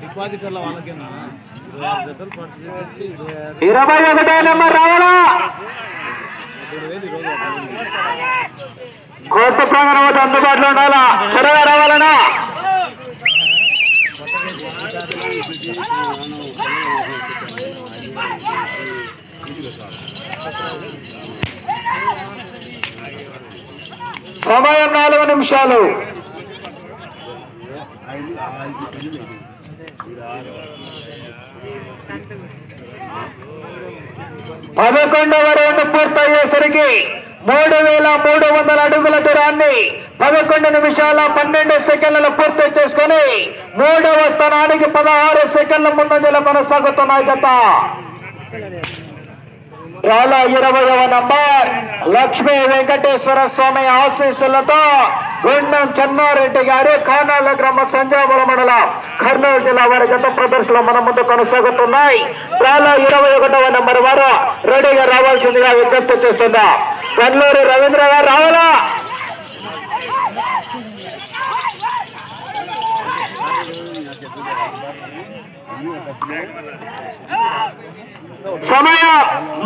21 number రావాలా court ప్రాంగణం వద్ద అందుబాటులో ఉండాలా త్వరగా రావాలనా సమయం 4 నిమిషాలు 11వ రౌండ్ పూర్తయ్యేసరికి 3300 అడుగుల దూరాన్ని 11 నిమిషాల 12 సెకండ్ల పూర్తి చేసుకుని 3వ స్థానానికి 16 సెకండ్ల ముందంజలో కొనసాగుతున్నాయి జత. రాల 20వ నంబర్ లక్ష్మీ వెంకటేశ్వర స్వామి ఆశీస్సులతో గుండం చెన్నారెడ్డి గారు ఖానాల గ్రామ సంజాపురం మండలం కర్నూలు జిల్లా వారి గత ప్రదర్శనలో మన ముందు కొనసాగుతున్నాయి. రాల 21వ నంబర్ వారు రెడీగా రావాల్సిందిగా విజ్ఞప్తి చేస్తుందా. కర్నూలు రవీంద్ర గారు రావాలా సమయం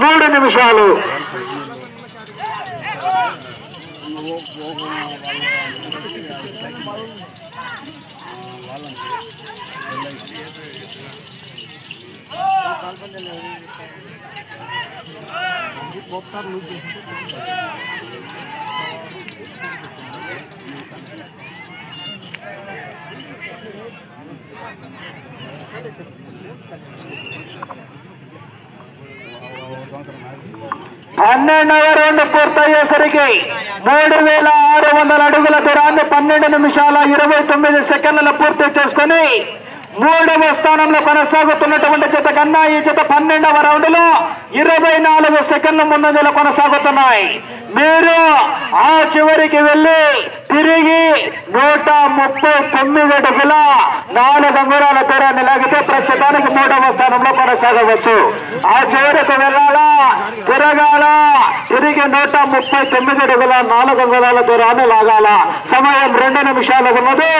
3 నిమిషాలు. పన్నెండవ రౌండ్ పూర్తయ్యేసరికి 3600 అడుగుల దూరాన్ని 12 నిమిషాల 29 సెకండ్ల పూర్తి చేసుకుని 3వ స్థానంలో కొనసాగుతున్నటువంటి జత కన్నా ఈ జత 12వ రౌండ్ లో 24 సెకండ్ల ముందంజలో కొనసాగుతున్నాయి. మీరు ఆ చివరికి వెళ్ళి తిరిగి 139 అడుగుల 4 అంగుళాల దూరాన్ని లాగితే ప్రస్తుతానికి 3వ స్థానంలో కొనసాగవచ్చు. ఆ చివరికి వెళ్ళాలా తిరగాల తిరిగి 139 అడుగుల 4 అంగుళాల దూరాన్ని లాగాల. సమయం 2 నిమిషాలు ఉన్నది.